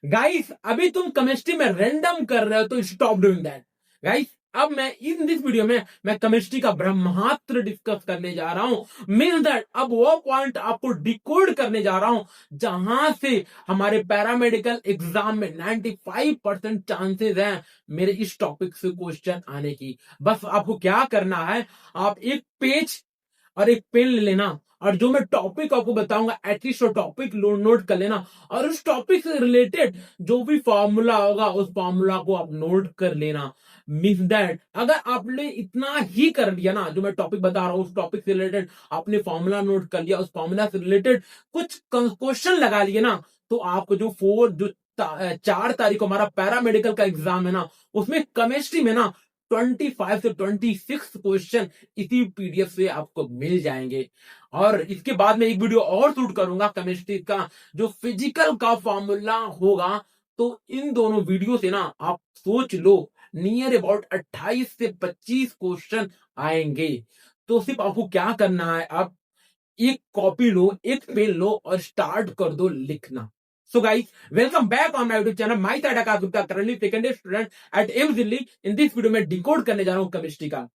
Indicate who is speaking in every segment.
Speaker 1: Guys अभी तुम chemistry में रैंडम कर रहे हो तो स्टॉप डूइंग दैट। गाइस अब मैं इन दिस वीडियो में मैं केमिस्ट्री का ब्रह्मास्त्र डिस्कस करने जा रहा हूं। मीन दैट अब वो पॉइंट आपको डिकोड करने जा रहा हूं जहां से हमारे पैरामेडिकल एग्जाम में 95% चांसेस हैं मेरे इस टॉपिक से क्वेश्चन आने की। बस आपको क्या करना है, आप एक पेज और एक पेन ले लेना और जो मैं टॉपिक आपको बताऊंगा एटलीस्ट वो टॉपिक नोट कर लेना और उस टॉपिक से रिलेटेड जो भी फॉर्मूला होगा उस फॉर्मूला को आप नोट कर लेना। मीन दैट अगर आपने इतना ही कर लिया ना, जो मैं टॉपिक बता रहा हूं उस टॉपिक से रिलेटेड आपने फॉर्मूला नोट कर लिया, उस फॉर्मूला से रिलेटेड कुछ क्वेश्चन लगा लिए ना, तो आपको जो 4 तारीख को हमारा पैरामेडिकल का एग्जाम है ना, उसमें केमिस्ट्री में ना 25 से 26 क्वेश्चन इसी पीडीएफ से आपको मिल जाएंगे। और इसके बाद में एक वीडियो और शूट करूंगा केमिस्ट्री का जो फिजिकल का फॉर्मूला होगा। तो इन दोनों वीडियो से ना आप सोच लो नियर अबाउट 28 से 25 क्वेश्चन आएंगे। तो सिर्फ आपको क्या करना है, आप एक कॉपी लो, एक पेन लो और स्टार्ट कर दो लिखना। So guys welcome back on my YouTube channel. My side Akash Gupta, currently second year student at AIIMS Delhi. In this video में डिकोड करने जा रहा हूं केमिस्ट्री का।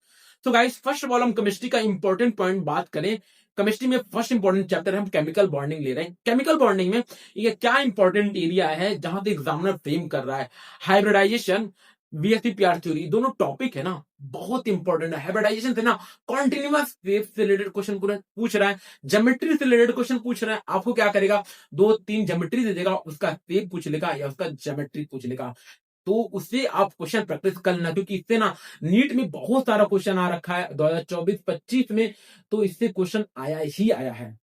Speaker 1: So guys first of all हम केमिस्ट्री का इंपॉर्टेंट पॉइंट बात करें। केमिस्ट्री में फर्स्ट इंपॉर्टेंट चैप्टर हम केमिकल बॉन्डिंग ले रहे हैं। केमिकल बॉन्डिंग में ये क्या इंपॉर्टेंट एरिया है जहां से एग्जामिनर फ्रेम कर रहा है। हाइब्रिडाइजेशन, बीएससी पीआर थ्योरी, दोनों टॉपिक है ना बहुत इंपॉर्टेंट है। हाइब्रिडाइजेशन से ना कॉन्टिन्यूअस वेव से रिलेटेड क्वेश्चन पूछ रहा है, ज्योमेट्री से रिलेटेड क्वेश्चन पूछ रहा है। आपको क्या करेगा, 2-3 ज्योमेट्री दे देगा, उसका शेप पूछ लेगा या उसका ज्योमेट्री पूछ लेगा। तो उससे आप क्वेश्चन प्रैक्टिस कर लेना, क्योंकि इससे ना नीट में बहुत सारा क्वेश्चन आ रखा है 2024-25 में, तो इससे क्वेश्चन आया ही आया है।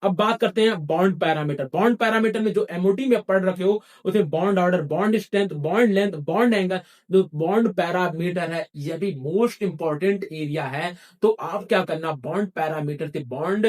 Speaker 1: अब बात करते हैं बॉन्ड पैरामीटर। बॉन्ड पैरामीटर में जो एमओटी में पढ़ रखे हो उसमें bond order, bond strength, bond length, bond angle, जो बॉन्ड पैरामीटर है यह भी मोस्ट इंपॉर्टेंट एरिया है। तो आप क्या करना, बॉन्ड पैरामीटर से bond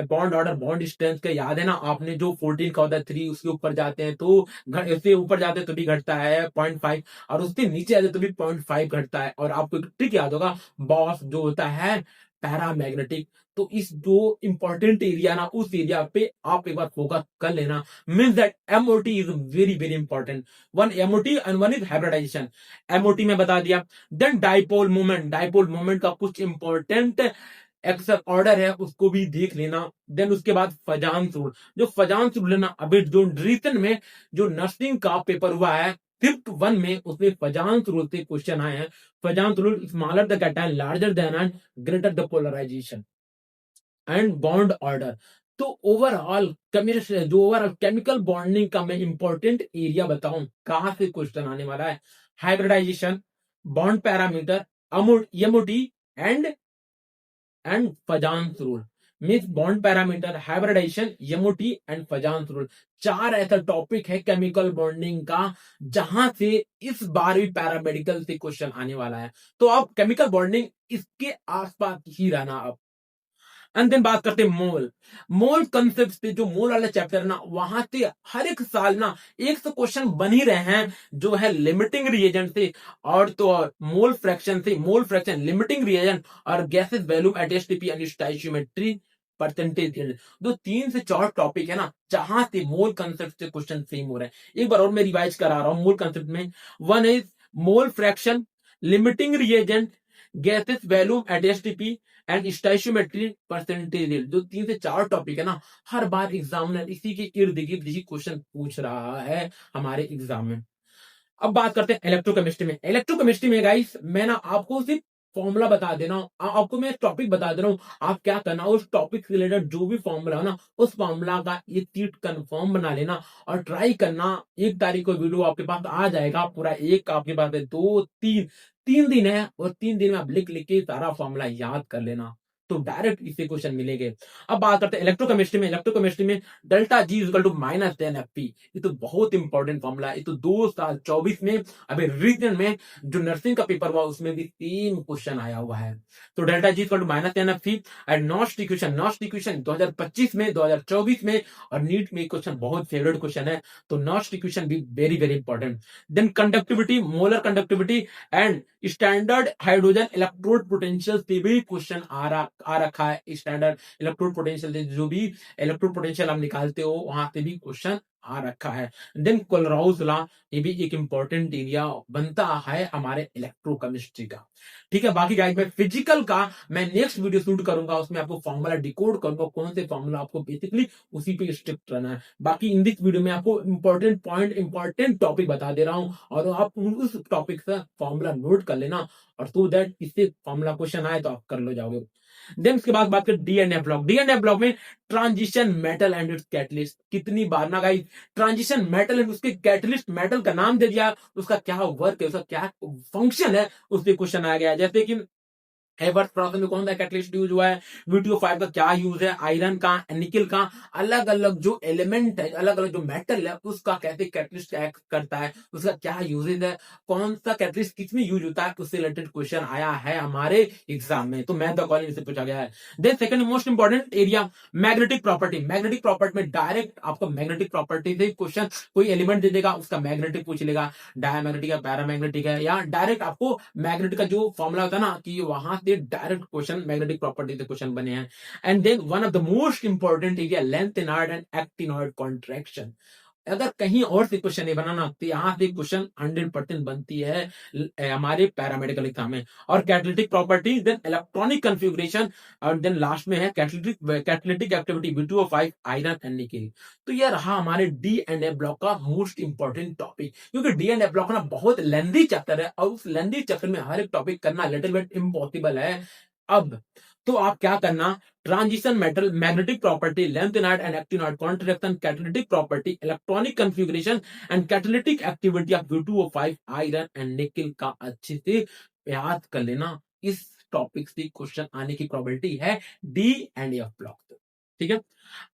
Speaker 1: bond order, bond strength का याद है ना आपने, जो 14 का होता है 3 उसके ऊपर जाते हैं तो उससे ऊपर जाते हैं तो भी घटता है 0.5 और उससे नीचे आते तो भी 0.5 घटता है। और आपको एक ट्रिक याद होगा, बॉस जो होता है पैरामैग्नेटिक। तो इस दो इंपॉर्टेंट एरिया ना, उस एरिया पे आप एक बार फोकस कर लेना। Means that MOT is very very important. One MOT and one is hybridisation. MOT में बता दिया। Then dipole moment, dipole moment का कुछ इंपॉर्टेंट एक्सल ऑर्डर है उसको भी देख लेना। देन उसके बाद फजांस रूल, जो फजांस रूल है ना अभी जो रिसेंट में जो नर्सिंग का पेपर हुआ है फिफ्थ वन में, उसमें फजांस रूल से क्वेश्चन आए हैं। Fajans rule, smaller the cation larger than and greater the polarisation and bond order. तो ओवरऑल जो ओवरऑल केमिकल बॉन्डिंग का मैं इंपॉर्टेंट एरिया बताऊं कहां से क्वेश्चन आने वाला है, hybridisation, bond parameter, MOT and Fajans rule. Means bond parameter, hybridisation, MOT and Fajans rule, 4 ऐसा टॉपिक है केमिकल बॉन्डिंग का जहां से इस बार भी पैरामेडिकल से क्वेश्चन आने वाला है। तो आप केमिकल बॉन्डिंग इसके आसपास ही रहना। आप एंड देन बात करते हैं मोल। मोल कंसेप्ट से, जो मोल वाला चैप्टर ना वहां से हर एक साल ना एक से क्वेश्चन बन ही रहे हैं जो है लिमिटिंग रिएजेंट से और तो और मोल फ्रैक्शन से। मोल फ्रैक्शन, लिमिटिंग रिएजेंट और gases volume at STP and stoichiometry percentage. दो 3 से 4 टॉपिक है ना जहां से मोल कंसेप्ट से क्वेश्चन फ्रेम हो रहे हैं। एक बार और मैं रिवाइज करा रहा हूं मोल कंसेप्ट में। One is mole fraction, limiting reagent, gases volume at STP and stoichiometry percentage. जो 3 से 4 टॉपिक है ना हर बार एग्जामिनर इसी के इर्द गिर्द ही क्वेश्चन पूछ रहा है हमारे एग्जाम में। अब बात करते हैं इलेक्ट्रोकेमिस्ट्री में। इलेक्ट्रोकेमिस्ट्री में गाइस मैं ना आपको सिर्फ फॉर्मूला बता दे रहा हूं, आपको मैं टॉपिक बता दे रहा हूं। आप क्या करना, उस टॉपिक से रिलेटेड जो भी फॉर्मूला है ना उस फॉर्मूला का एक सीट कंफर्म बना लेना और ट्राई करना। 1 तारीख को वीडियो आपके पास आ जाएगा पूरा, एक आपके पास है 2-3 3 दिन है और 3 दिन में आप लिख लिख के सारा फॉर्मूला याद कर लेना, तो डायरेक्ट इसे क्वेश्चन मिलेंगे। अब बात करते हैं इलेक्ट्रोकेमिस्ट्री में। इलेक्ट्रोकेमिस्ट्री में delta G is equal to -10 एफपी, ये तो बहुत इंपॉर्टेंट फॉर्मूला है। ये तो 2024 में अभी रिसेंट में जो नर्सिंग का पेपर हुआ उसमें भी 3 क्वेश्चन आया हुआ है। तो delta G equal to -10 FP and Nernst equation, Nernst equation 2025 में, 2024 में और नीट में क्वेश्चन बहुत फेवरेट क्वेश्चन है, तो नॉस्ट इक्वेशन भी very very important. Then conductivity, molar conductivity and standard hydrogen electrode potential से भी क्वेश्चन आ रखा है। स्टैंडर्ड इलेक्ट्रोड पोटेंशियल से जो भी इलेक्ट्रोड पोटेंशियल आप निकालते हो वहां से भी क्वेश्चन आ रखा है। देन कोलराउज लॉ, ये भी एक इंपॉर्टेंट एरिया बनता है हमारे इलेक्ट्रोकेमिस्ट्री का। ठीक है, बाकी गाइस मैं फिजिकल का मैं नेक्स्ट वीडियो शूट करूंगा, उसमें आपको फॉर्मूला डिकोड करूंगा, कौन से फॉर्मूला आपको बेसिकली उसी पे स्ट्रिक्ट रहना है। बाकी इन दिस वीडियो में आपको इंपॉर्टेंट पॉइंट इंपॉर्टेंट टॉपिक बता दे रहा हूं, और आप उस टॉपिक से फॉर्मूला नोट कर लेना, और सो दैट इससे फॉर्मूला क्वेश्चन आए तो आप कर लो जाओगे। देन उसके बाद बात करें D and F block. D and F block में transition metal and its catalyst, कितनी बार ना गाइस ट्रांजिशन मेटल एंड उसके कैटलिस्ट, मेटल का नाम दे दिया, उसका क्या वर्क है, उसका क्या फंक्शन है, उस पर क्वेश्चन आ गया। जैसे कि हेवर्थ प्रोसेस में कौन सा कैटलिस्ट यूज हुआ है, VTO5 का क्या यूज है, आयरन का, निकल का, अलग अलग जो एलिमेंट है, अलग अलग जो मेटल है, उसका कैसे कैटलिस्ट एक्ट करता है, उसका क्या यूजेज है, कौन सा कैटलिस्ट किस में यूज होता है, उससे रिलेटेड क्वेश्चन आया है हमारे एग्जाम में, तो मैथ अकॉर्डिंग से पूछा गया है। Then second most important area magnetic property. Magnetic property में डायरेक्ट आपको मैग्नेटिक प्रॉपर्टी से क्वेश्चन, कोई एलिमेंट दे देगा, उसका मैग्नेटिक पूछ लेगा, डायमैग्नेटिक है, पैरामैग्नेटिक है, या डायरेक्ट आपको मैग्नेटिक का जो फॉर्मूला होता है ना, कि वहां से डायरेक्ट क्वेश्चन मैग्नेटिक प्रॉपर्टी से क्वेश्चन बने हैं। And then one of the most important area lanthanoid and actinoid contraction. अगर कहीं और से क्वेश्चन नहीं बनाना तो यहां से क्वेश्चन 100% बनती है हमारे पैरामेडिकल एग्जाम में। और catalytic property, then electronic configuration, और देन लास्ट में है catalytic activity, V2O5, iron and nickel. तो यह रहा हमारे डी एंड ए ब्लॉक का मोस्ट इंपॉर्टेंट टॉपिक, क्योंकि डी एंड ए ब्लॉक ना बहुत लेंदी चैप्टर है, और उस लेंदी चैप्टर में हर एक टॉपिक करना लिटिल बिट इम्पॉसिबल है। अब तो आप क्या करना, transition metal, magnetic property, lanthanoid and actinoid contraction, catalytic property, electronic configuration and catalytic activity of V2O5, iron and nickel का अच्छे से याद कर लेना। इस टॉपिक से क्वेश्चन आने की प्रोबेबिलिटी है डी एंड एफ ब्लॉक। ठीक है,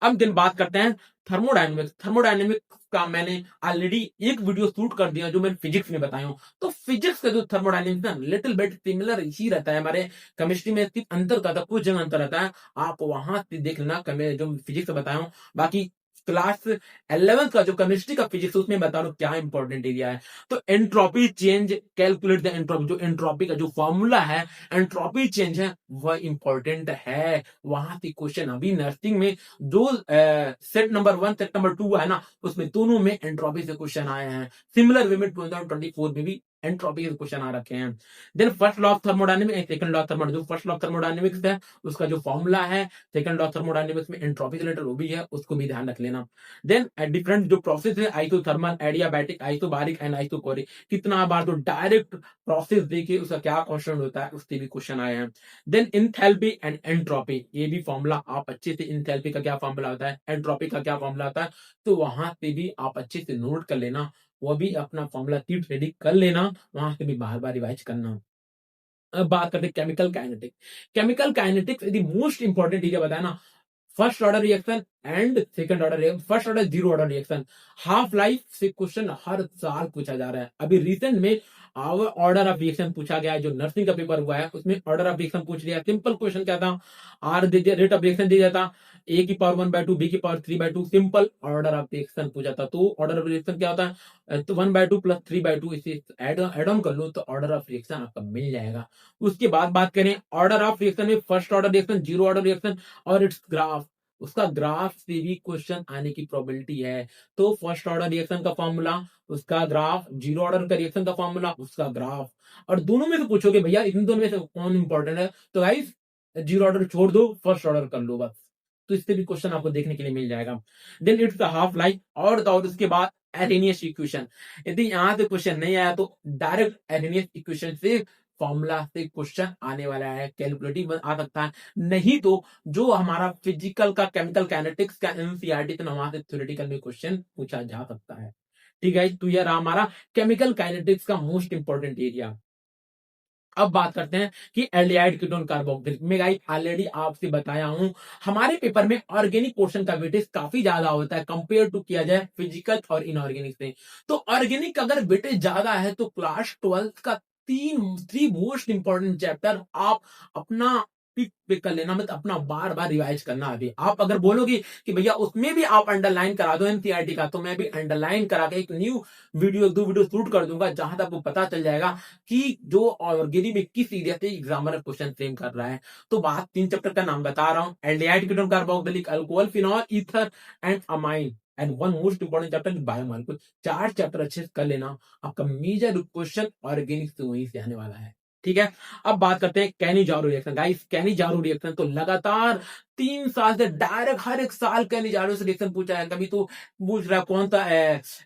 Speaker 1: अब दिन बात करते हैं थर्मोडायनेमिक्स। थर्मोडायनेमिक्स का मैंने ऑलरेडी एक वीडियो शूट कर दिया जो मैंने फिजिक्स में बताया हूं। तो फिजिक्स का जो थर्मोडायनेमिक्स है लिटिल बिट सिमिलर ही रहता है हमारे केमिस्ट्री में, सिर्फ अंतर का था, कुछ जगह अंतर रहता है, आप वहां से देख लेना जो फिजिक्स बताया हूं। बाकी क्लास 11 का जो केमिस्ट्री का फिजिक्स उसमें बता रहा हूं क्या इंपॉर्टेंट एरिया है। तो entropy change, calculate the entropy, जो एंट्रोपी का जो फॉर्मूला है, एंट्रोपी चेंज है, वह इंपॉर्टेंट है। वहां से क्वेश्चन अभी नर्सिंग में जो सेट नंबर 1 सेट नंबर 2 है ना, उसमें दोनों में एंट्रोपी से क्वेश्चन आए हैं। सिमिलर वे में 2024 में भी एंट्रोपी के क्वेश्चन आ रखे हैं। Then first law of thermodynamics, second law of thermodynamics, first law of thermodynamics है उसका जो फॉर्मूला है, सेकंड लॉ ऑफ थर्मोडायनेमिक्स में एंट्रोपी से रिलेटेड वो भी है, उसको भी ध्यान रख लेना। देन डिफरेंट जो प्रोसेस है, isothermal, adiabatic, isobaric and isochoric, कितना बार तो डायरेक्ट प्रोसेस देके उसका क्या क्वेश्चन होता है, उससे भी क्वेश्चन आए हैं। देन इंथैल्पी एंड एंट्रोपी, ये भी फॉर्मूला आप अच्छे से, इंथैल्पी का क्या फॉर्मूला होता है, एंट्रोपी का क्या फॉर्मूला होता है, तो वहां से भी आप अच्छे से नोट कर लेना, वो भी अपना फॉर्मूला शीट रेडी कर लेना, वहां से भी बार बार रिवाइज करना। अब बात करते हैं केमिकल काइनेटिक्स। केमिकल काइनेटिक्स यदि मोस्ट इंपॉर्टेंट एरिया बताया ना, first order reaction and second order reaction, first order zero order reaction, half life से क्वेश्चन हर साल पूछा जा रहा है। अभी रिसेंट में ऑर्डर ऑफ रिएक्शन पूछा गया है, जो नर्सिंग का पेपर हुआ है उसमें ऑर्डर ऑफ रिएक्शन पूछ लिया। सिंपल क्वेश्चन क्या था, आर दे दिया, रेट ऑफ रिएक्शन दे दिया था, ए की पावर 1/2, बी की power 3/2, simple order of reaction पूछा था। तो ऑर्डर ऑफ रिएक्शन क्या होता है, तो 1/2 प्लस 3/2, इसे एड ऑन कर लो तो ऑर्डर ऑफ रिएक्शन आपका मिल जाएगा। उसके बाद बात करें ऑर्डर ऑफ रिएक्शन में, first order reaction, zero order reaction और इट्स ग्राफ, उसका ग्राफ से भी क्वेश्चन आने की प्रोबेबिलिटी है। तो फर्स्ट ऑर्डर रिएक्शन का फॉर्मूला, उसका ग्राफ, जीरो ऑर्डर का रिएक्शन का फॉर्मूला, उसका ग्राफ। और दोनों में से पूछोगे भैया इन दोनों में से कौन इंपॉर्टेंट है, तो गाइस जीरो ऑर्डर छोड़ दो, फर्स्ट ऑर्डर कर लो बस, तो इससे भी क्वेश्चन आपको देखने के लिए मिल जाएगा। देन इट्स हाफ लाइफ, और उसके बाद एरेनियस इक्वेशन। यदि यहां से क्वेश्चन नहीं आया तो डायरेक्ट एरेनियस इक्वेशन से फॉर्मूला से क्वेश्चन आने वाला है, कैलकुलेटिव आ सकता है। नहीं तो जो हमारा फिजिकल का केमिकल काइनेटिक्स का एनसीईआरटी, तो वहां से थ्योरेटिकल में क्वेश्चन पूछा जा सकता है। ठीक है, तो यह रहा हमारा केमिकल काइनेटिक्स का मोस्ट इंपॉर्टेंट एरिया। अब बात करते हैं कि एल्डिहाइड कीटोन कार्बोक्सिलिक में, गाइस ऑलरेडी आपसे बताया हूं हमारे पेपर में ऑर्गेनिक पोर्शन का वेटेज काफी ज्यादा होता है कंपेयर टू किया जाए फिजिकल और इनऑर्गेनिक से। तो ऑर्गेनिक अगर वेटेज ज्यादा है तो क्लास 12 का थ्री मोस्ट इंपॉर्टेंट चैप्टर आप अपना पिक कर लेना, मतलब अपना बार बार रिवाइज करना। अभी आप अगर बोलोगे कि भैया उसमें भी आप अंडरलाइन करा दो एनसीईआरटी का, तो मैं भी अंडरलाइन करा के एक न्यू वीडियो, 2 वीडियो शूट कर दूंगा, जहां तक आपको पता चल जाएगा कि जो ऑर्गेनिक में किस एरिया से एग्जामिनर क्वेश्चन फ्रेम कर रहा है। तो बात 3 चैप्टर का नाम बता रहा हूं, aldehyde ketone carboxylic, alcohol, phenol, ether and amine. And one most important chapter biomolecule. 4 chapter अच्छे से कर लेना, आपका मेजर क्वेश्चन ऑर्गेनिक से वहीं से आने वाला है। ठीक है, अब बात करते हैं Cannizzaro reaction. Guys Cannizzaro reaction तो लगातार 3 साल से डायरेक्ट हर एक साल कैनिजारो से रिएक्शन पूछा है। कभी तो पूछ रहा है कौन सा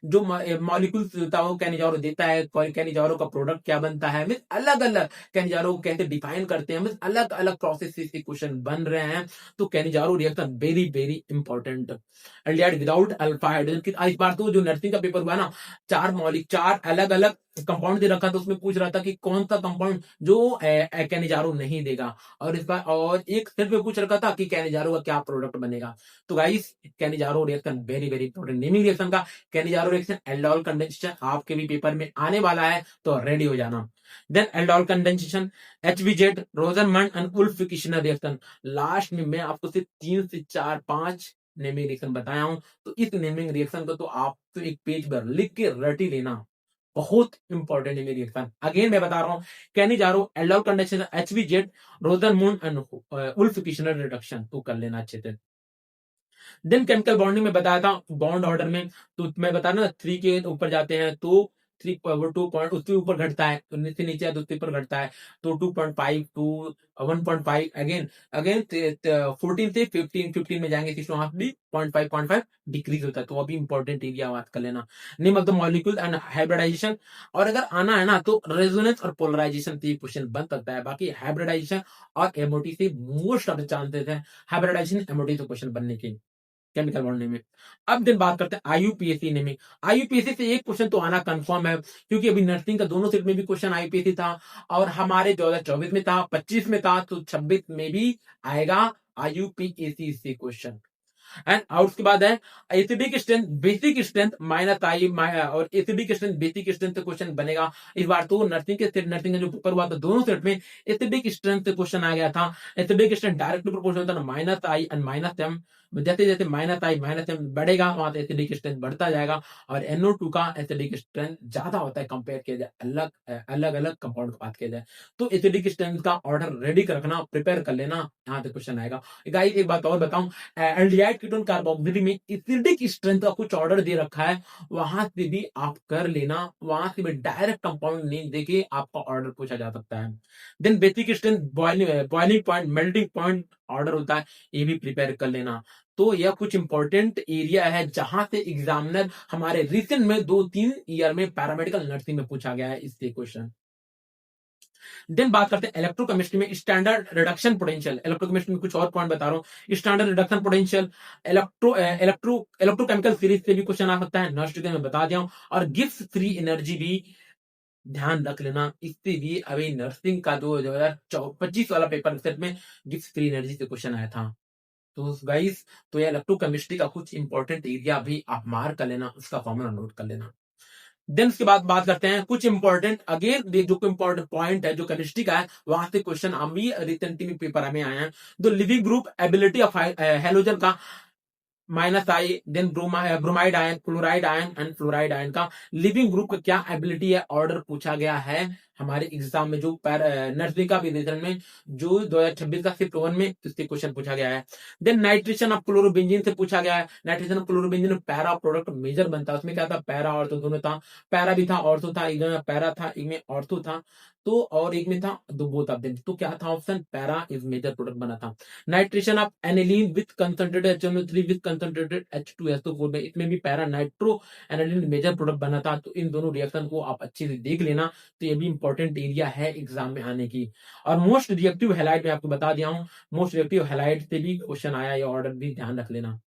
Speaker 1: जो मॉलिक्यूल होता है वो कैनिजारो देता है, कैनिजारो का प्रोडक्ट क्या बनता है, मीन अलग अलग कैनिजारो को कैसे डिफाइन करते हैं, मीन अलग अलग प्रोसेस से क्वेश्चन बन रहे हैं। तो Cannizzaro reaction very very important. Aldehyde without alpha hydrogen. इस बार तो जो नर्सिंग का पेपर हुआ ना, 4 अलग अलग कंपाउंड दे रखा था, उसमें पूछ रहा था कि कौन सा कंपाउंड जो कैनिजारो नहीं देगा, और इस बार और एक सेट में पूछ रखा था कि कैनिजारो का क्या प्रोडक्ट बनेगा। तो guys Cannizzaro reaction very very important. Naming reaction का कैनिजारो रिएक्शन एल्डोल कंडेंसेशन आपके भी पेपर में आने वाला है, तो रेडी हो जाना। Then aldol condensation, HBZ, Rosenmund and Wolff Kishner reaction. Last में मैं आपको सिर्फ 3 से 4 5 नेमिंग रिएक्शन बताया हूं, तो इस नेमिंग रिएक्शन को तो आप तो एक पेज पर लिख के रट ही लेना, बहुत इंपॉर्टेंट नेमिंग रिएक्शन। अगेन मैं बता रहा हूं, Cannizzaro, aldol condensation, HBZ, Rosenmund and Wolff Kishner reduction, तो कर लेना अच्छे से। देन केमिकल बॉन्डिंग में बताया था बॉन्ड ऑर्डर में, तो मैं बता रहा ना 3 के ऊपर जाते हैं तो 2 पॉइंट उसके ऊपर घटता है, तो नीचे नीचे तो उसके ऊपर घटता है, तो 2.5 टू 1.5, अगेन अगेन 14 से 15 में जाएंगे 6.5 भी 0.5 डिक्रीज होता है, तो अभी इंपॉर्टेंट एरिया बात कर लेना। Name of the molecule and hybridization, और अगर आना है ना तो रेजोनेंस और पोलराइजेशन से क्वेश्चन बन सकता है, बाकी हाइब्रिडाइजेशन और एमओटी से मोस्ट ऑफ द चांसेस है हाइब्रिडाइजेशन एमओटी से क्वेश्चन बनने के केमिकल बॉन्डिंग में। अब दिन बात करते हैं आईयूपीएससी नेमिंग। आईयूपीएससी से एक क्वेश्चन तो आना कंफर्म है, क्योंकि अभी नर्सिंग का दोनों सेट में भी क्वेश्चन आईयूपीएससी था, और हमारे 2024 में था, 25 में था, तो 26 में भी आएगा आईयूपीएससी से क्वेश्चन। एंड और उसके बाद है acidic strength basic strength minus I, और एसिडिक स्ट्रेंथ बेसिक स्ट्रेंथ से क्वेश्चन बनेगा। इस बार तो नर्सिंग के सेट, नर्सिंग का जो पेपर हुआ था दोनों सेट में एसिडिक स्ट्रेंथ से क्वेश्चन आ गया था। एसिडिक स्ट्रेंथ डायरेक्टली प्रोपोर्शनल था minus I and minus M, जैसे जैसे माइनस आई माइनस एम बढ़ेगा वहां से एसिडिक स्ट्रेंथ बढ़ता जाएगा, और NO2 का एसिडिक स्ट्रेंथ ज्यादा होता है कंपेयर किया जाए अलग अलग अलग कंपाउंड की बात किया जाए। तो एसिडिक स्ट्रेंथ का ऑर्डर रेडी कर रखना, प्रिपेयर कर लेना, यहाँ से क्वेश्चन आएगा। गाइस एक बात और बताऊं, एल्डिहाइड कीटोन कार्बोक्सिलिक में एसिडिक स्ट्रेंथ का कुछ ऑर्डर दे रखा है, वहां से भी आप कर लेना, वहां से भी डायरेक्ट कंपाउंड नेम देके आपका ऑर्डर पूछा जा सकता है। Then basic strength boiling point melting point order होता है, ये भी प्रिपेयर कर लेना। तो यह कुछ इंपॉर्टेंट एरिया है जहां से एग्जामिनर हमारे रिसेंट में 2-3 ईयर में पैरामेडिकल नर्सिंग में पूछा गया है इससे क्वेश्चन। देन बात करते हैं इलेक्ट्रोकेमिस्ट्री में स्टैंडर्ड रिडक्शन पोटेंशियल। इलेक्ट्रोकेमिस्ट्री में कुछ और पॉइंट बता रहा हूँ, standard reduction potential, electrochemical series से भी क्वेश्चन आ सकता है, नॉस्ट में बता दिया हूं, और गिब्स फ्री एनर्जी भी ध्यान रख लेना, इससे भी अभी नर्सिंग का 2025 वाला पेपर सेट में गिब्स फ्री एनर्जी से क्वेश्चन आया था। तो गाइस तो ये इलेक्ट्रोकेमिस्ट्री का कुछ इंपॉर्टेंट एरिया भी आप मार्क कर लेना, उसका फॉर्मूला नोट कर लेना। देन उसके बाद बात करते हैं कुछ इंपॉर्टेंट, अगेन जो इंपॉर्टेंट पॉइंट है जो केमिस्ट्री का है, वहां से क्वेश्चन अभी रिसेंटली में पेपर में आए हैं। तो leaving group ability of halogen का minus I, then bromide ion, chloride ion and fluoride ion का लिविंग ग्रुप का क्या एबिलिटी है, ऑर्डर पूछा गया है हमारे एग्जाम में, जो नर्सरी का भी रिजल्ट में जो 2026 का शिफ्ट 1 में इससे क्वेश्चन पूछा गया है। देन नाइट्रेशन ऑफ क्लोरोबेंजीन से पूछा गया है। नाइट्रेशन ऑफ क्लोरोबेंजीन में पैरा प्रोडक्ट मेजर बनता है, उसमें क्या था, पैरा ऑर्थो दोनों था, पैरा भी था ऑर्थो था, एक में पैरा था एक में ऑर्थो था, तो और एक में था दो बोथ ऑफ देम, तो क्या था option, para is major product बना था। Nitration of aniline with concentrated HNO3 with concentrated H2SO4 में, इसमें भी para nitro aniline major product बना था। तो इन दोनों रिएक्शन को आप अच्छे से देख लेना, तो ये भी इंपॉर्टेंट एरिया है एग्जाम में आने की। और मोस्ट रिएक्टिव हैलाइड में आपको बता दिया हूं, मोस्ट रिएक्टिव हैलाइड से भी क्वेश्चन आया, ये ऑर्डर भी ध्यान रख लेना।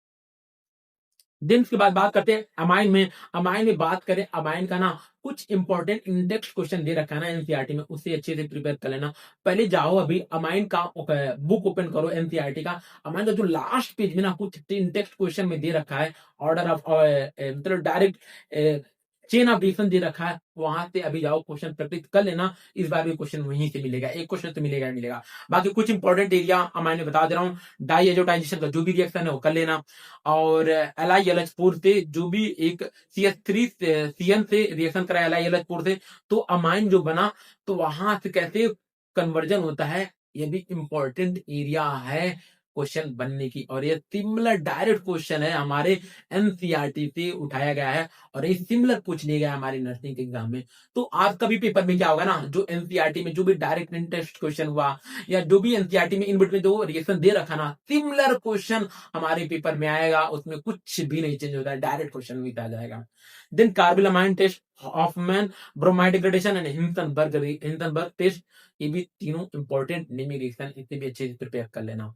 Speaker 1: देन उसके बाद बात करते हैं अमाइन में। अमाइन में बात करें, अमाइन का ना कुछ इंपॉर्टेंट इंडेक्स क्वेश्चन दे रखा है ना एनसीईआरटी में, उससे अच्छे से प्रिपेयर कर लेना। पहले जाओ अभी अमाइन का बुक ओपन करो एनसीईआरटी का, अमाइन का जो लास्ट पेज में ना कुछ इंडेक्स क्वेश्चन में दे रखा है, ऑर्डर ऑफ मतलब डायरेक्ट चेन ऑफ रिएक्शन दे रखा है, वहां से अभी जाओ क्वेश्चन प्रैक्टिस कर लेना। इस बार भी क्वेश्चन वहीं से मिलेगा, एक क्वेश्चन तो मिलेगा ही मिलेगा। बाकी कुछ इंपॉर्टेंट एरिया अमाइन में बता दे रहा हूँ, डाई एजोटाइजेशन का जो भी रिएक्शन है वो कर लेना, और LiLH4 से जो भी एक CH3 CN से रिएक्शन करा LiLH4 से, तो अमाइन जो बना, तो वहां से कैसे कन्वर्जन होता है, ये भी इंपॉर्टेंट एरिया है क्वेश्चन बनने की, और ये सिमिलर डायरेक्ट क्वेश्चन है हमारे एनसीईआरटी से उठाया गया है, और ये सिमिलर पूछ लिया गया हमारे नर्सिंग के एग्जाम में। तो आज का भी पेपर में क्या होगा ना, जो एनसीईआरटी में जो भी डायरेक्ट इंटरेस्ट क्वेश्चन हुआ, या जो भी एनसीईआरटी में इन बिटवीन जो रिएक्शन दे रखा ना, सिमिलर क्वेश्चन हमारे पेपर में आएगा, उसमें कुछ भी नहीं चेंज होता है, डायरेक्ट क्वेश्चन भी आ जाएगा। Then carbylamine test, Hoffmann bromide degradation and Hinsberg test, ये भी तीनों इंपॉर्टेंट नेमिंग रिएक्शन, इसे भी अच्छे से प्रिपेयर कर लेना।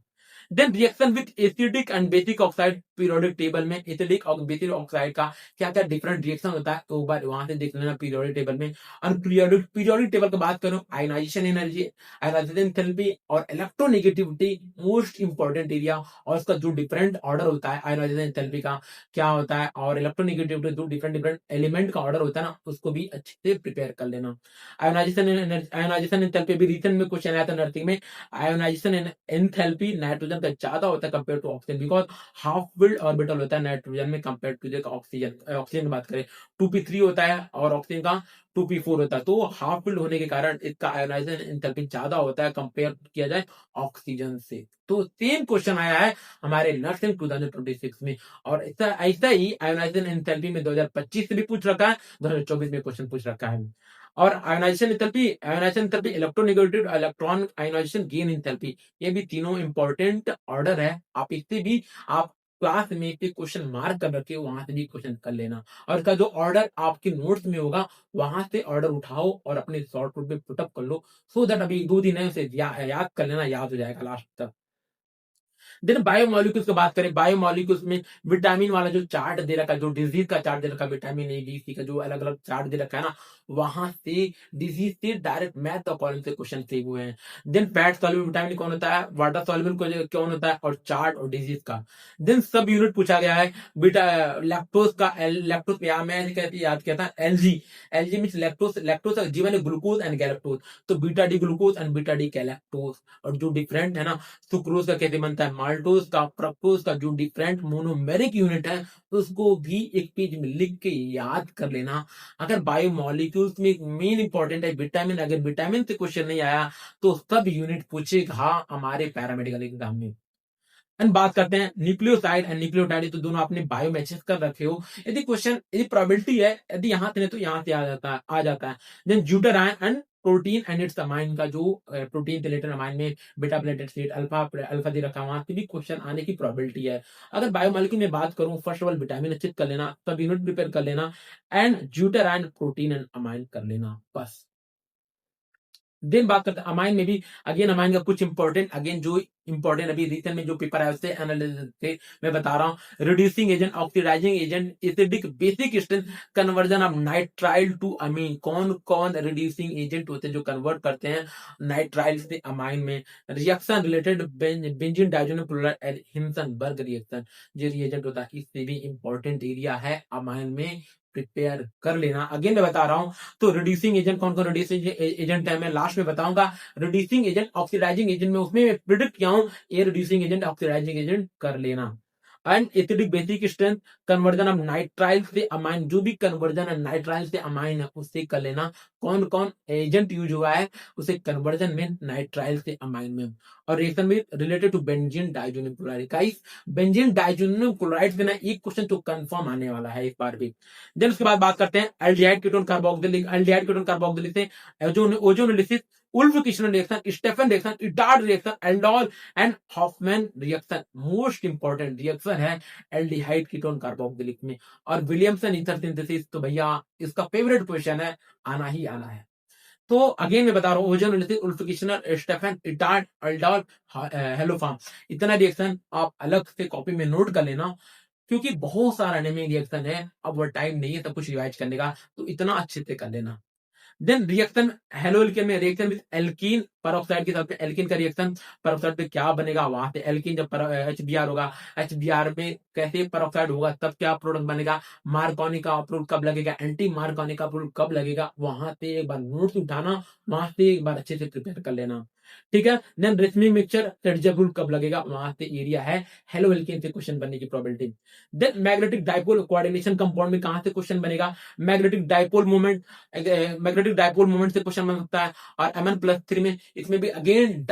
Speaker 1: Then reaction with acidic and basic oxide, periodic table में एसिडिक और बेसिक ऑक्साइड का क्या क्या डिफरेंट रिएक्शन होता है, तो एक बार वहां से देख लेना पीरियोडिक टेबल में। और पीरियोडिक टेबल की बात करूं, आयनाइजेशन एनर्जी, आयनाइजेशन एंथैल्पी और इलेक्ट्रोनेगेटिविटी मोस्ट इंपॉर्टेंट एरिया, और उसका जो डिफरेंट ऑर्डर होता है आयनाइजेशन एंथैल्पी का क्या होता है, और इलेक्ट्रोनेगेटिविटी जो डिफरेंट डिफरेंट एलिमेंट का ऑर्डर होता है ना, उसको भी अच्छे से प्रिपेयर कर लेना। आयनाइजेशन एंथैल्पी भी रिसेंट में क्वेश्चन आया था नर्सिंग में। आयोनाइजेशन एंथैल्पी नाइट्रोजन का ज्यादा होता है compare to oxygen, because half filled orbital होता है नाइट्रोजन में कंपेयर टू ऑक्सीजन। ऑक्सीजन की बात करें 2p3 होता है और ऑक्सीजन का 2p4 होता है, तो हाफ फिल्ड होने के कारण इसका आयोनाइजेशन एंथैल्पी ज्यादा होता है कंपेयर किया जाए ऑक्सीजन से। तो सेम क्वेश्चन आया है हमारे नर्सिंग 2026 में, और ऐसा ही आयोनाइजेशन एंथैल्पी में 2025 से भी पूछ रखा है, 2024 में क्वेश्चन पूछ रखा है। और ionization enthalpy electronegative electron ionization gain enthalpy, ये भी तीनों इंपॉर्टेंट ऑर्डर है, आप इससे भी आप क्लास में एक क्वेश्चन मार्क कर रखे हो, वहां से भी क्वेश्चन कर लेना, और इसका जो ऑर्डर आपके नोट्स में होगा वहां से ऑर्डर उठाओ और अपने शॉर्ट नोट में पुटअप कर लो, सो दैट अभी 2 दिन है उसे याद कर लेना, याद हो जाएगा लास्ट तक। देन बायोमोलिक्यूल्स की बात करें, बायोमोलिक्यूल्स में विटामिन वाला जो चार्ट दे रखा है, जो डिजीज का चार्ट दे रखा है, विटामिन ए बी सी का जो अलग अलग चार्ट दे रखा है ना, वहां से डिजीज से डायरेक्ट मैथ द कॉलम से क्वेश्चन सेव हुए हैं। देन फैट सॉल्युबल विटामिन कौन होता है, वाटर सॉल्युबल कौन होता है, और चार्ट और डिजीज का। देन सब यूनिट पूछा गया है, बीटा लैक्टोज का, लैक्टोज या मैं कैसे याद किया था, LG. LG means lactose, lactose का जीवन है ग्लूकोज एंड गैलेक्टोज, तो beta D glucose and beta D galactose. और जो डिफरेंट है ना, सुक्रोज का कैसे बनता है, माल्टोज का, फ्रक्टोज का जो डिफरेंट मोनोमेरिक यूनिट है, उसको भी एक पेज में लिख के याद कर लेना। अगर बायोमोलिक्यूल्स में मेन इंपॉर्टेंट है विटामिन, अगर विटामिन से क्वेश्चन नहीं आया तो सब यूनिट पूछेगा हमारे पैरामेडिकल एग्जाम में। एंड बात करते हैं न्यूक्लियोसाइड एंड न्यूक्लियोटाइड, तो दोनों आपने बायो मैचेस कर रखे हो, यदि क्वेश्चन यदि प्रोबेबिलिटी है, यदि यहाँ से नहीं तो यहाँ से आ जाता है। Then zwitterion and protein and its amine का जो प्रोटीन रिलेटेड अमाइन में beta pleated state alpha alpha दे रखा है, वहां से भी क्वेश्चन आने की प्रोबेबिलिटी है। अगर बायोमोलिक्यूल में बात करूं, फर्स्ट ऑफ ऑल विटामिन अच्छे कर लेना, सब यूनिट प्रिपेयर कर लेना, एंड ज्यूटराइन प्रोटीन एंड अमाइन कर लेना, बस। देन बात करते हैं अमाइन में भी, अगेन अमाइन का कुछ इंपॉर्टेंट, अगेन जो इंपॉर्टेंट अभी रिसेंट में जो पेपर है उससे एनालिसिस से मैं बता रहा हूँ। Reducing agent, oxidizing agent, acidic basic strength, conversion of nitrile to amine, कौन कौन रिड्यूसिंग एजेंट होते हैं जो कन्वर्ट करते हैं नाइट्राइल से अमाइन में। Reaction related benzene diazonium chloride, Hinsberg reaction, जो रिएजेंट होता है, इससे भी इंपॉर्टेंट एरिया है अमाइन में, प्रिपेयर कर लेना। अगेन मैं बता रहा हूं, तो रिड्यूसिंग एजेंट कौन कौन रिड्यूसिंग एजेंट है मैं लास्ट में बताऊंगा। रिड्यूसिंग एजेंट, ऑक्सीडाइजिंग एजेंट में उसमें मैं प्रिडिक्ट किया हूं, ये रिड्यूसिंग एजेंट ऑक्सीडाइजिंग एजेंट कर लेना। And acidic basic strength, conversion of nitrile से अमाइन, जो भी कन्वर्जन है नाइट्राइल से अमाइन है उससे कर लेना, कौन कौन एजेंट यूज हुआ है उसे कन्वर्जन में नाइट्राइल से अमाइन में। और रिएक्शन में related to benzene diazonium chloride, guys benzene diazonium chloride से ना एक क्वेश्चन तो कंफर्म आने वाला है इस बार भी। देन उसके बाद बात करते हैं aldehyde ketone carboxylic, aldehyde ketone carboxylic से ozonolysis, Wolff Kishner reaction, Stephen reaction, Etard reaction, aldol and Hoffmann reaction, most important reaction है एल्डिहाइड कीटोन कार्बोक्सिलिक में। और विलियमसन ईथर सिंथेसिस, तो भैया इसका फेवरेट क्वेश्चन है, आना ही आना है। तो अगेन मैं बता रहा हूँ, ओजोनोलिसिस, उल्फिकेशनर, स्टेफन, इटार्ड, एल्डोल, हेलोफार्म, इतना रिएक्शन आप अलग से कॉपी में नोट कर लेना, क्योंकि बहुत सारा नेमिंग रिएक्शन है, अब वो टाइम नहीं है सब कुछ रिवाइज करने का, तो इतना अच्छे से कर लेना। देन रिएक्शन हेलोल्केन में, रिएक्शन विद एल्कीन परऑक्साइड के साथ में, एल्कीन का रिएक्शन परऑक्साइड पे क्या बनेगा, वहां से एल्कीन जब HBr होगा, HBr में कैसे परऑक्साइड होगा तब क्या प्रोडक्ट बनेगा, मार्कोनी का प्रोडक्ट कब लगेगा, एंटी मार्कोनी का प्रोडक्ट कब लगेगा, वहां से एक बार नोट्स उठाना, वहां से एक बार अच्छे से प्रिपेयर कर लेना। ठीक है। देन रेशमिक मिक्सचर सेटजेब रूल कब लगेगा, वहां से एरिया है हेलो एल्केन से क्वेश्चन बनने की probability. Then magnetic dipole coordination compound में कहां से क्वेश्चन बनेगा, magnetic dipole moment, magnetic dipole moment से क्वेश्चन बन सकता है। और Mn+3 में इसमें भी अगेन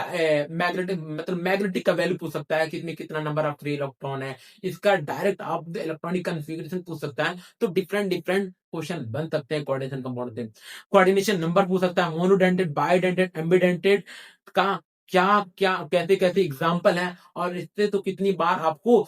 Speaker 1: मैग्नेटिक मतलब मैग्नेटिक का वैल्यू पूछ सकता है कि इसमें कितना नंबर ऑफ फ्री इलेक्ट्रॉन है, इसका डायरेक्ट आप इलेक्ट्रॉनिक कन्फिग्रेशन पूछ सकता है। तो डिफरेंट डिफरेंट क्वेश्चन बन सकते हैं कोऑर्डिनेशन कंपाउंड से। कोऑर्डिनेशन नंबर पूछ सकता है, मोनोडेंटेड, बाइडेंटेड, एम्बिडेंटेड का क्या क्या कैसे कैसे एग्जाम्पल है, और इससे तो कितनी बार आपको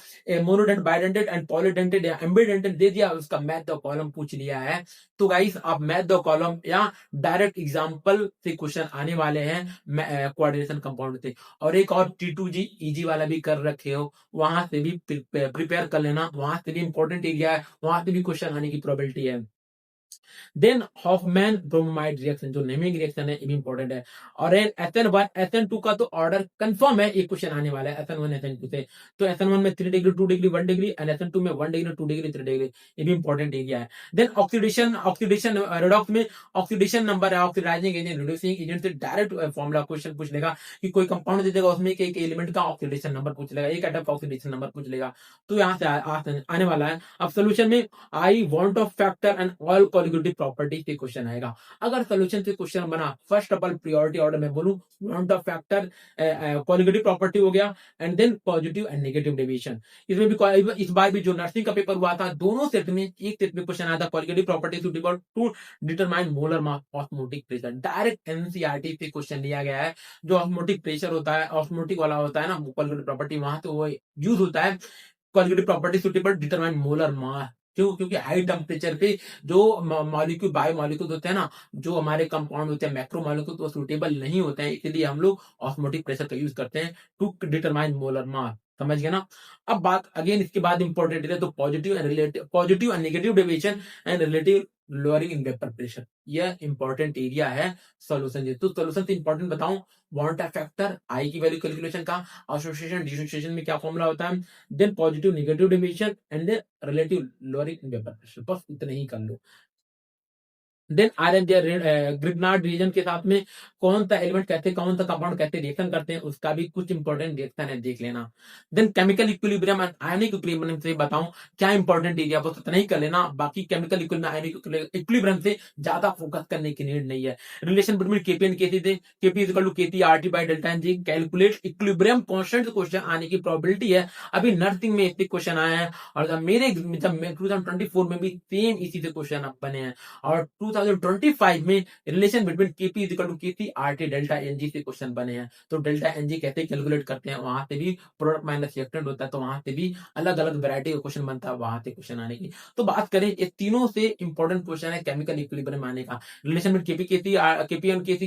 Speaker 1: मोनोडेंट, बाइडेंटेड एंड पॉलीडेंटेड या एम्बिडेंटेड दे दिया, उसका मैथ द कॉलम पूछ लिया है। तो गाइस आप मैथ द कॉलम या डायरेक्ट एग्जाम्पल से क्वेश्चन आने वाले हैं कोऑर्डिनेशन कंपाउंड से। और एक और T2G EG वाला भी कर रखे हो, वहां से भी प्रिपेयर कर लेना, वहां से भी इंपॉर्टेंट एरिया है, वहां से भी क्वेश्चन आने की प्रोबेबिलिटी है। देन हॉफमैन ब्रोमाइड रिएक्शन, जो नेमिंग रिएक्शन है, ये भी इंपॉर्टेंट है। और SN1 SN2 का तो ऑर्डर कंफर्म है, ये क्वेश्चन आने वाला है SN1 SN2 से। तो SN1 में 3 degree 2 degree 1 degree and SN2 में 1 डिग्री 2 डिग्री 3 डिग्री, ये भी इंपॉर्टेंट एरिया है। देन ऑक्सीडेशन ऑक्सीडेशन रिडॉक्स में ऑक्सीडेशन नंबर है, ऑक्सीडाइजिंग एजेंट, रिड्यूसिंग एजेंट से डायरेक्ट फॉर्मूला क्वेश्चन पूछ लेगा कि कोई कंपाउंड दे देगा, उसमें एक एलिमेंट का ऑक्सीडेशन नंबर पूछ लेगा, एक एटम का ऑक्सीडेशन नंबर पूछ लेगा। तो यहाँ से आने वाला है। अब सोल्यूशन में i van't Hoff factor and all colligative property से क्वेश्चन आएगा। अगर सोल्यूशन से क्वेश्चन बना, first of all priority order में बोलूं, van't Hoff factor, colligative property हो गया, and then positive and negative deviation. इसमें भी इस बार भी जो नर्सिंग का पेपर हुआ था, दोनों सेट में एक सेट में क्वेश्चन आया था, colligative property suitable to determine molar mass osmotic pressure. Direct NCERT से क्वेश्चन लिया गया है। जो ऑस्मोटिक प्रेशर होता है, ऑस्मोटिक वाला होता है ना कोलिगेटिव प्रॉपर्टी, वहां तो वो यूज होता है। Colligative property suitable determine molar मास, क्यों? क्योंकि हाई टेम्परेचर पे जो मॉलिक्यूल बायो मॉलिक्यूल होते हैं ना, जो हमारे कंपाउंड होते हैं मैक्रो मॉलिक्यूल, तो सुटेबल नहीं होते हैं, इसलिए हम लोग ऑस्मोटिक प्रेशर का यूज करते हैं टू डिटरमाइन मोलर मास। समझ गए ना? अब बात अगेन इसके बाद इंपॉर्टेंट है, तो positive and negative deviation and relative lowering in vapour pressure, यह इंपॉर्टेंट एरिया है सोल्यूशन। तो सोल्यूशन से इंपॉर्टेंट बताऊं, वांट फैक्टर, आई की वैल्यू कैलकुलेशन का, एसोसिएशन डिसोसिएशन में क्या फॉर्मूला होता है, then positive negative deviation and then relative lowering in vapour pressure, बस इतना ही कर लो। देन आयरन ग्रिग्नार्ड रीजन के साथ में कौन सा एलिमेंट कैसे, कौन सा कंपाउंड कैसे रिएक्शन करते हैं, उसका भी कुछ इंपॉर्टेंट रिएक्शन है, देख लेना। Then chemical equilibrium and ionic equilibrium से बताऊं क्या इंपॉर्टेंट एरिया, बस इतना ही कर लेना। बाकी केमिकल इक्विलिब्रियम, आयनिक इक्विलिब्रियम से ज्यादा फोकस करने की नीड नहीं है। Relation between KP and KC से, KP is equal to KT RT by delta N G, calculate equilibrium constant question आने की प्रोबेबिलिटी है। अभी नर्सिंग में इससे क्वेश्चन आया है, और जब 2024 में भी सेम इसी से क्वेश्चन बने हैं, और 2025 में relation between KP is equal to KC RT delta NG से क्वेश्चन बने हैं। तो डेल्टा एनजी कैसे कैलकुलेट करते हैं, वहां से भी प्रोडक्ट माइनस रिएक्टेंट होता है, तो वहां से भी अलग अलग वैरायटी का क्वेश्चन बनता है, वहां से क्वेश्चन आने की। तो बात करें, ये तीनों से इंपॉर्टेंट क्वेश्चन है केमिकल इक्विलिब्रियम आने का। Relation between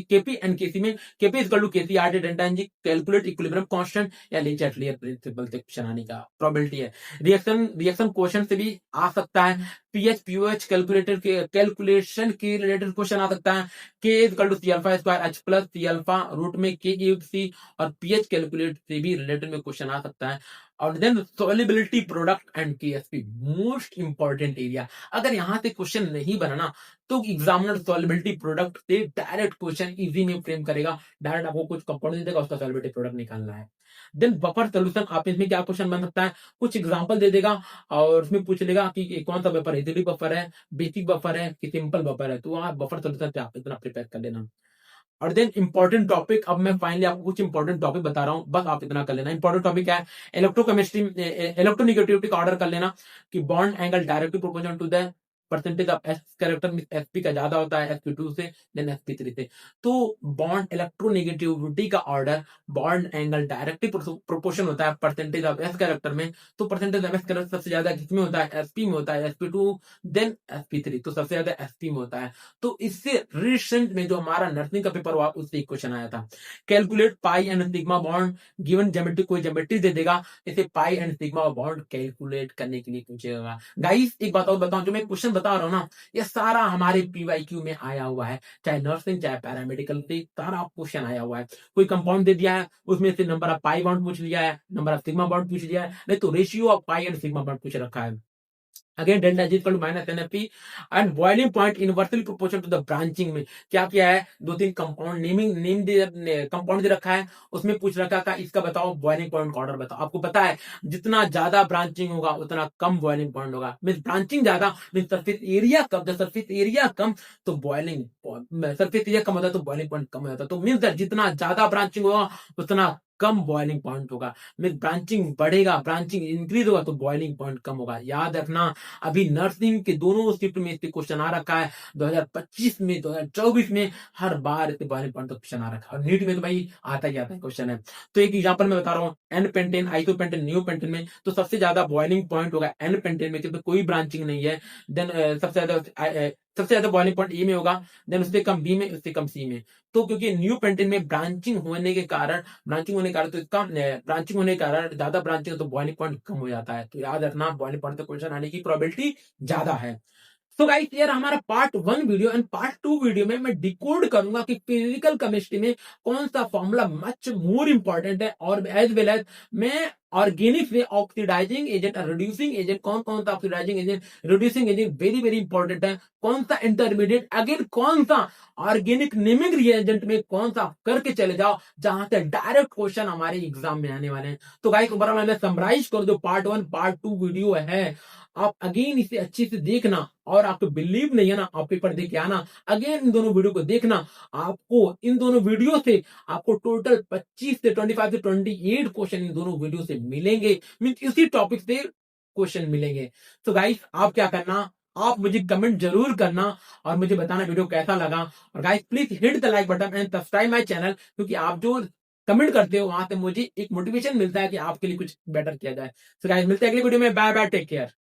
Speaker 1: KP and KC में KP is equal to KC RT delta NG, calculate equilibrium constant या लेचर प्रिंसिपल से क्वेश्चन आने का प्रोबेबिलिटी है। रिएक्शन क्वेश्चन से भी आ सकता है। पीएच पीओएच कैलकुलेशन के रिलेटेड क्वेश्चन आ सकता है। K equal to C alpha square H plus C alpha root में के क्यूब सी, और पीएच कैलकुलेट से भी रिलेटेड में क्वेश्चन आ सकता है। और then solubility product and KSP, most important area. अगर यहां से क्वेश्चन नहीं बनाना, तो एग्जामिनर सॉल्युबिलिटी प्रोडक्ट से डायरेक्ट क्वेश्चन इजी में फ्रेम करेगा। डायरेक्ट आपको कुछ कंपाउंड दे देगा, उसका सॉल्युबिलिटी प्रोडक्ट निकालना है। देन बफर सोल्यूशन, आप इसमें क्या क्वेश्चन बन सकता है, कुछ एग्जांपल दे देगा, और उसमें पूछ लेगा कि कौन सा बफर है, एसिडिक बफर है, बेसिक बफर है कि सिंपल बफर है। तो आप बफर सोल्यूशन से आप इतना प्रिपेयर कर लेना। और देन इंपॉर्टेंट टॉपिक, अब मैं फाइनली आपको कुछ इंपॉर्टेंट टॉपिक बता रहा हूं, बस आप इतना कर लेना। इंपॉर्टेंट टॉपिक क्या है, इलेक्ट्रोकेमिस्ट्री, इलेक्ट्रोनेगेटिविटी का ऑर्डर कर लेना कि bond angle directly proportional to the percentage of S character में एसपी का ज्यादा होता है sp2 से, देन sp3 से। तो बॉन्ड इलेक्ट्रोनेगेटिविटी का order bond angle directly proportion होता है परसेंटेज ऑफ एस कैरेक्टर में। तो परसेंटेज ऑफ एस कैरेक्टर सबसे ज्यादा किसमें होता है, sp में होता है, sp2 देन sp3, तो सबसे ज्यादा sp में होता है। तो इससे रिसेंट में जो हमारा नर्सिंग का पेपर हुआ, उससे एक क्वेश्चन आया था, calculate pi and sigma bond given geometry, कोई ज्योमेट्री दे देगा, इसे पाई एंड सिग्मा बॉन्ड कैलकुलेट करने के लिए पूछेगा। गाइस एक बात और बताऊं, जो मैं क्वेश्चन बता रहा हूं ना, ये सारा हमारे पीवाईक्यू में आया हुआ है, चाहे नर्सिंग चाहे पैरामेडिकल से सारा क्वेश्चन आया हुआ है। कोई कंपाउंड दे दिया है, उसमें से नंबर ऑफ पाई बॉन्ड पूछ लिया है, नंबर ऑफ सिग्मा बॉन्ड पूछ लिया है, नहीं तो ratio of pi and sigma bond पूछ रखा है। Again delta is equal to minus NFP and boiling point inversely proportional to the branching में क्या किया है, दो तीन कंपाउंड नेम कंपाउंड दे रखा है, उसमें पूछ रखा था इसका बताओ बॉइलिंग पॉइंट का ऑर्डर बताओ। आपको पता है जितना ज्यादा ब्रांचिंग होगा उतना कम बॉइलिंग पॉइंट होगा, मीन ब्रांचिंग ज्यादा मीन सरफेस एरिया कम, जब सरफेस एरिया कम तो बॉइलिंग सरफेस एरिया कम होता है तो बॉइलिंग पॉइंट कम हो जाता है। तो मीन जितना ज्यादा ब्रांचिंग होगा उतना कम बॉइलिंग पॉइंट होगा, मीन ब्रांचिंग बढ़ेगा, ब्रांचिंग इंक्रीज होगा तो बॉइलिंग पॉइंट कम होगा। याद रखना अभी नर्सिंग के दोनों शिफ्ट में इससे क्वेश्चन आ रखा है, 2025 में 2024 में हर बार इससे बॉइलिंग पॉइंट का क्वेश्चन आ रखा है, और नीट में तो भाई आता ही आता है क्वेश्चन है। तो एक एग्जांपल मैं बता रहा हूँ, एन पेंटेन आइसोपेंटेन नियोपेंटेन में तो सबसे ज्यादा बॉइलिंग पॉइंट होगा एन पेंटेन में, क्योंकि कोई ब्रांचिंग नहीं है। देन सबसे ज्यादा बॉइलिंग पॉइंट ए में होगा, देन उससे कम बी में, उससे कम सी में। तो क्योंकि न्यू पेंटेन में ब्रांचिंग होने के कारण तो इसका ब्रांचिंग होने के कारण ज्यादा ब्रांचिंग तो बॉइलिंग पॉइंट कम हो जाता है। तो याद रखना बॉइलिंग पॉइंट तक क्वेश्चन आने की प्रोबेबिलिटी ज्यादा है। तो गाइस यार हमारा part 1 video and part 2 video में मैं डिकोड करूंगा कि फिजिकल केमिस्ट्री में कौन सा फॉर्मूला मच मोर इंपॉर्टेंट है, और एज वेल एज मैं ऑर्गेनिक में ऑक्सीडाइजिंग एजेंट और रिड्यूसिंग एजेंट, कौन कौन सा oxidizing agent reducing agent very very important है, कौन सा इंटरमीडिएट अगेन कौन सा ऑर्गेनिक नेमिंग रिएजेंट में कौन सा करके चले जाओ जहां से डायरेक्ट क्वेश्चन हमारे एग्जाम में आने वाले हैं। तो गाइस ओवरऑल मैं समराइज कर दो, पार्ट 1 पार्ट 2 वीडियो है, आप अगेन इसे अच्छे से देखना, और आपको बिलीव नहीं है ना आप पेपर दे के आना, अगेन इन दोनों वीडियो को देखना। आपको इन दोनों वीडियो से आपको टोटल 25 से 25 से 28 क्वेश्चन इन दोनों वीडियो से मिलेंगे, मींस इसी टॉपिक से क्वेश्चन मिलेंगे। तो गाइस आप क्या करना, आप मुझे कमेंट जरूर करना और मुझे बताना वीडियो कैसा लगा। और guys please hit the like button and subscribe my channel, क्योंकि आप जो कमेंट करते हो वहां से मुझे एक मोटिवेशन मिलता है कि आपके लिए कुछ बेटर किया जाए। सो गाइस मिलते हैं अगली वीडियो में, बाय बाय, टेक केयर।